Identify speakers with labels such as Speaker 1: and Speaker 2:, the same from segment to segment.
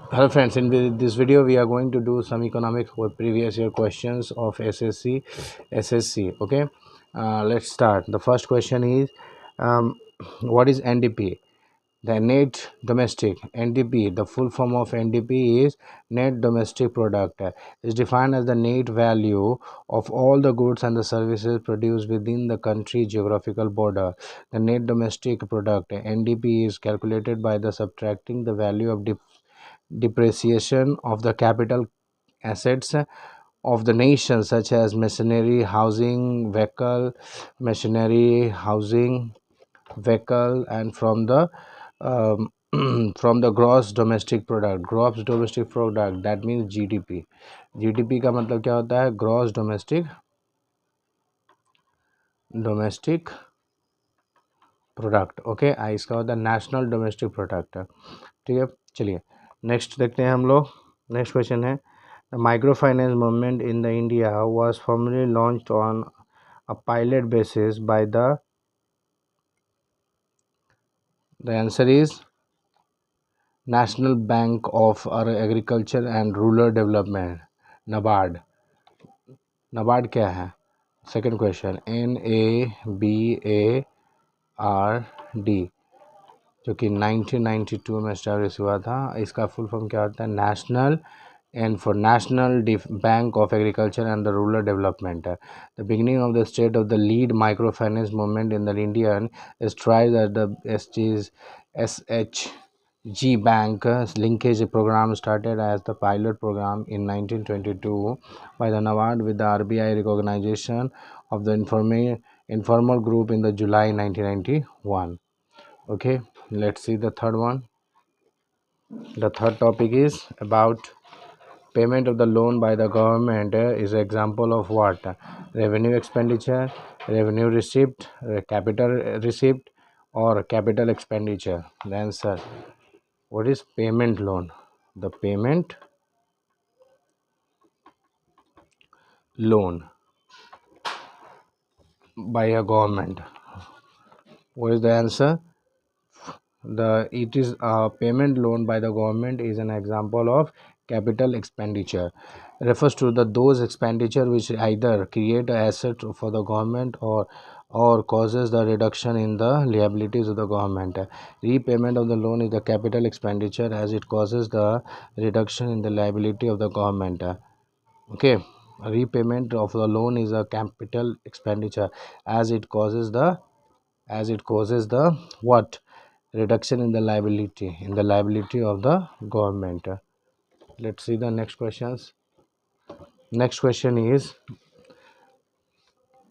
Speaker 1: Hello friends, in this video we are going to do some economic previous year questions of SSC. Okay, let's start. The first question is, what is NDP? The net domestic NDP, the full form of NDP is net domestic product. Is defined as the net value of all the goods and the services produced within the country geographical border. The net domestic product NDP is calculated by the subtracting the value of depreciation of the capital assets of the nation, such as machinery, housing, vehicle, machinery, housing, vehicle, and from the from the gross domestic product. Gross domestic product, that means GDP. GDP का मतलब क्या होता है? Gross domestic product. Okay, इसका होता है national domestic product. ठीक है, चलिए नेक्स्ट देखते हैं हम लोग. नेक्स्ट क्वेश्चन है, the micro finance movement in the India was formally launched on a pilot basis by the answer is National Bank of Agriculture and Rural Development, NABARD. NABARD क्या है? सेकंड क्वेश्चन, NABARD, जो कि 1992 में establish हुआ था. इसका full form क्या होता है? National and for National Bank of Agriculture and the Rural Development. The beginning of the state of the lead microfinance movement in the Indian is tried at the SHG Bank linkage program started as the pilot program in 1922 by the NABARD with the RBI recognition of the informal group in the July 1991. Okay, let's see the third one. The third topic is about payment of the loan by the government is an example of what? Revenue expenditure, revenue receipt, capital receipt, or capital expenditure. The answer, what is payment loan? The payment loan by a government. What is the answer? It is a payment loan by the government is an example of capital expenditure. Refers to those expenditure which either create an asset for the government or causes the reduction in the liabilities of the government. Repayment of the loan is the capital expenditure as it causes the reduction in the liability of the government. Okay, repayment of the loan is a capital expenditure as it causes the what? Reduction in the liability of the government. Let's see the next questions. Next question is,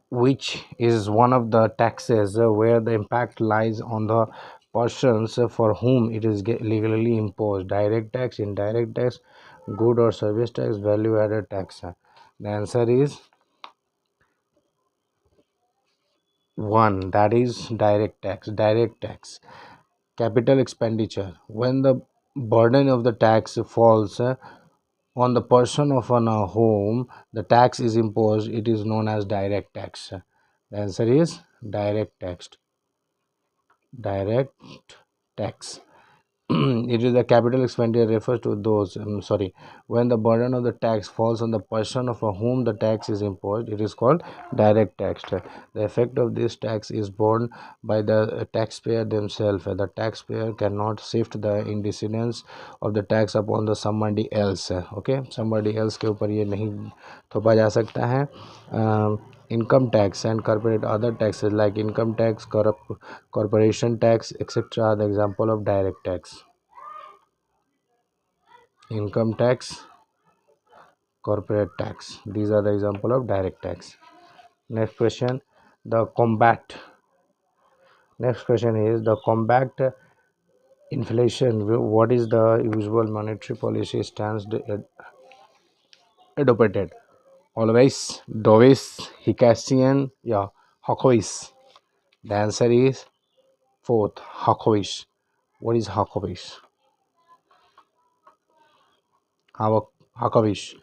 Speaker 1: which is one of the taxes where the impact lies on the persons for whom it is legally imposed? Direct tax, indirect tax, good or service tax, value added tax. The answer is 1, that is direct tax. Direct tax, capital expenditure, when the burden of the tax falls on the person of whom the tax is imposed, it is known as direct tax. The answer is direct tax. Direct tax. It is the capital expenditure refers to those when the burden of the tax falls on the person for whom the tax is imposed, it is called direct tax. The effect of this tax is borne by the taxpayer themselves. The taxpayer cannot shift the incidence of the tax upon the somebody else. Okay, somebody else के ऊपर ये नहीं थोपा जा सकता है. Income tax and corporate other taxes like income tax, corporation tax, etc. are the example of direct tax. Income tax, corporate tax, these are the example of direct tax. Next question, the combat. Next question is, the combat inflation, what is the usual monetary policy stance adopted? Always, dovish, Hicasian, yeah, hawkish. The answer is fourth, hawkish. What is hawkish? Hawkish.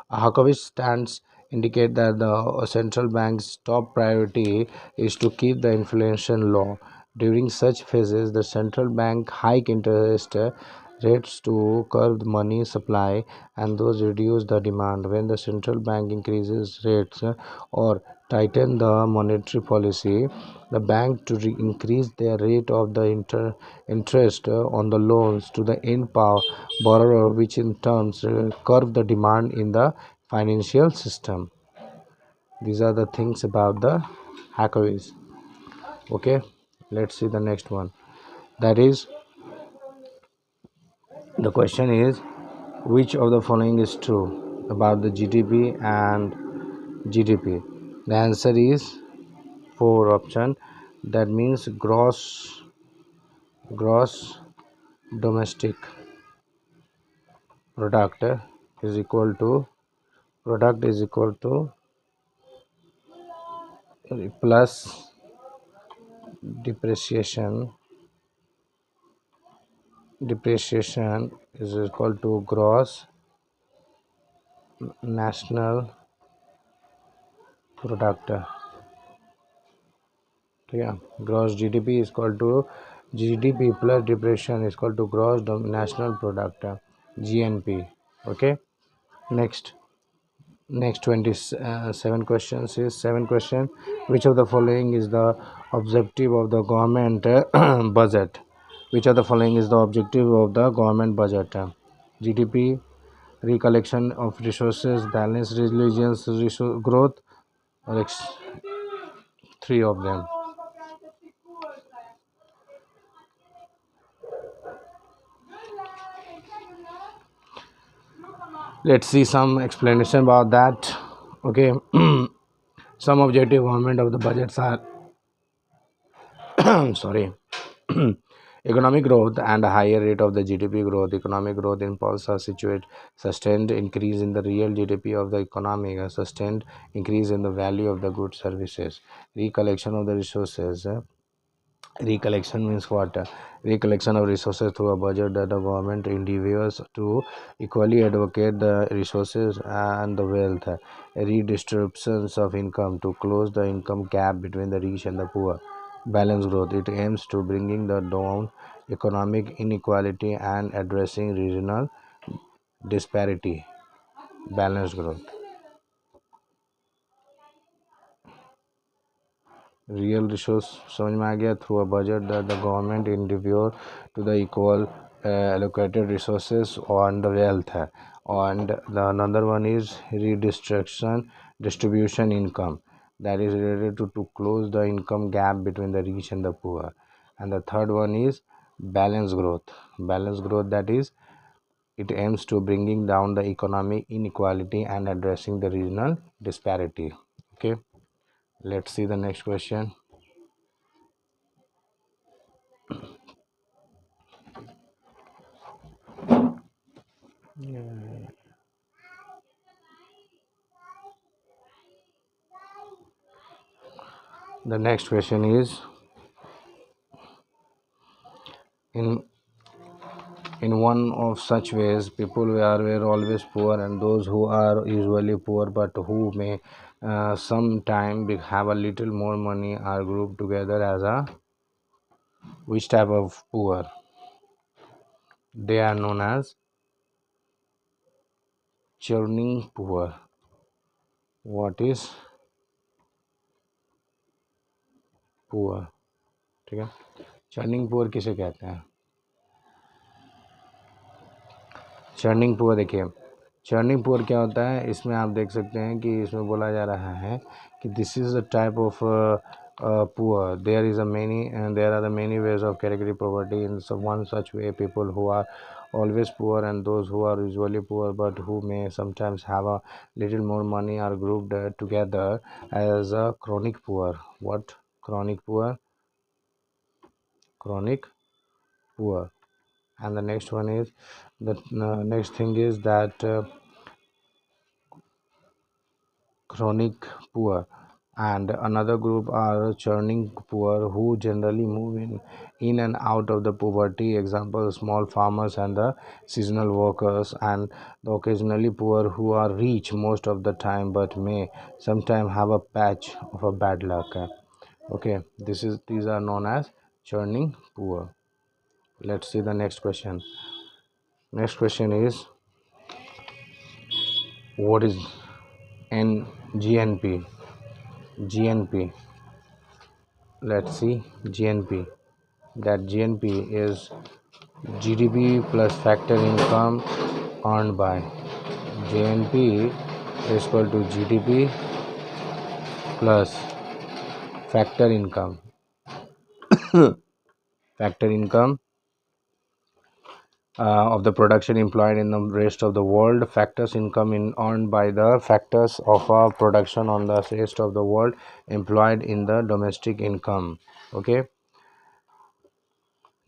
Speaker 1: A hawkish stance indicate that the central bank's top priority is to keep the inflation low. During such phases, the central bank hike interest rates to curb the money supply and those reduce the demand. When the central bank increases rates or tighten the monetary policy, the bank to increase their rate of the interest on the loans to the end borrower, which in turns curb the demand in the financial system. These are the things about the hackaways. Okay, let's see the next one. That is, the question is, which of the following is true about the GDP and GDP? The answer is four option. That means gross domestic product is equal to plus depreciation depreciation is equal to gross national product. Yeah, gross GDP is equal to GDP plus depreciation is equal to national product, GNP. Okay, next next 27 questions is seven question. Which of the following is the objective of the government budget? Which of the following is the objective of the government budget? GDP, recollection of resources, balanced religions, resource growth, or three of them. Let's see some explanation about that. Okay, some objective government of the budgets are sorry, economic growth and a higher rate of the GDP growth. Economic growth impulse are situate sustained increase in the real GDP of the economy, a sustained increase in the value of the goods services, recollection of the resources. Recollection means what? Recollection of resources through a budget that the government endeavors to equally advocate the resources and the wealth. Redistributions of income to close the income gap between the rich and the poor. Balance growth. It aims to bringing the down economic inequality and addressing regional disparity. Balanced growth. Real resource समझ में आ गया through a budget that the government endeavour to the equal allocated resources on the wealth and the another one is distribution income that is related to close the income gap between the rich and the poor, and the third one is balance growth that is it aims to bringing down the economic inequality and addressing the regional disparity. Okay, let's see the next question. The next question is, in one of such ways people were always poor, and those who are usually poor but who may sometime have a little more money are grouped together as a which type of poor? They are known as churning poor. What is poor? ठीक है, churning poor किसे कहते हैं? Churning poor देखिए, churning poor क्या होता है, इसमें आप देख सकते हैं कि इसमें बोला जा रहा है कि this is the type of poor. There are the many ways of category poverty. In one such way people who are always poor and those who are usually poor but who may sometimes have a little more money are grouped together as a chronic poor. What? Chronic poor. Chronic poor. And the next one is, the next thing is that chronic poor, and another group are churning poor who generally move in and out of the poverty. Example, small farmers and the seasonal workers, and the occasionally poor who are rich most of the time but may sometimes have a patch of a bad luck. Okay, these are known as churning poor. Let's see the next question. Next question is, what is N GNP? GNP. Let's see GNP. That GNP is GDP plus factor income earned by. GNP is equal to GDP plus factor income. Factor income of the production employed in the rest of the world. Factors income in earned by the factors of production on the rest of the world employed in the domestic income. Okay.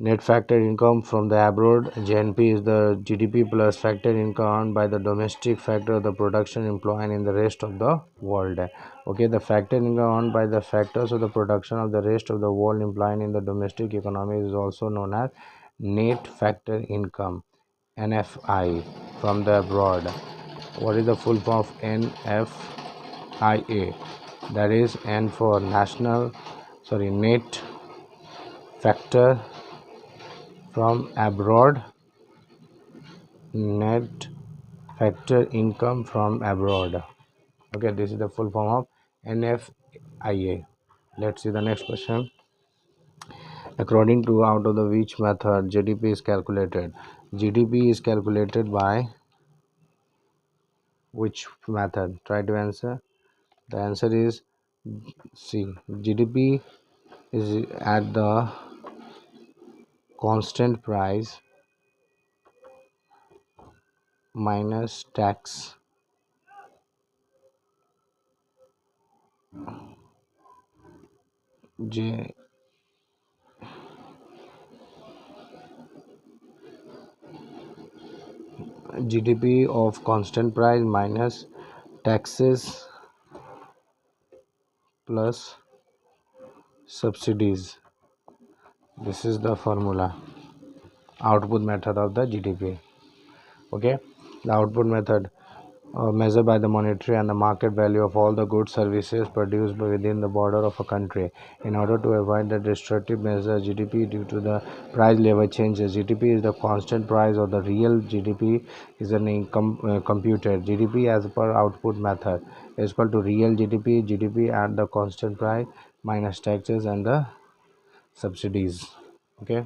Speaker 1: Net factor income from the abroad. GNP is the GDP plus factor income earned by the domestic factor of the production employed in the rest of the world. Okay, the factor income earned by the factors of the production of the rest of the world employed in the domestic economy is also known as net factor income, NFI, from the abroad. What is the full form of NFIA? That is N for net factor from abroad, net factor income from abroad. Okay, this is the full form of NFIA. Let's see the next question. According to out of the which method GDP is calculated? GDP is calculated by which method? Try to answer. The answer is C. GDP is at the constant price minus tax. G GDP of constant price minus taxes plus subsidies. This is the formula, output method of the GDP. Okay, the output method measured by the monetary and the market value of all the goods services produced within the border of a country. In order to avoid the destructive measure GDP due to the price level changes, GDP is the constant price or the real GDP is an income computed. GDP as per output method is equal to real GDP, GDP at the constant price minus taxes and the subsidies. Okay.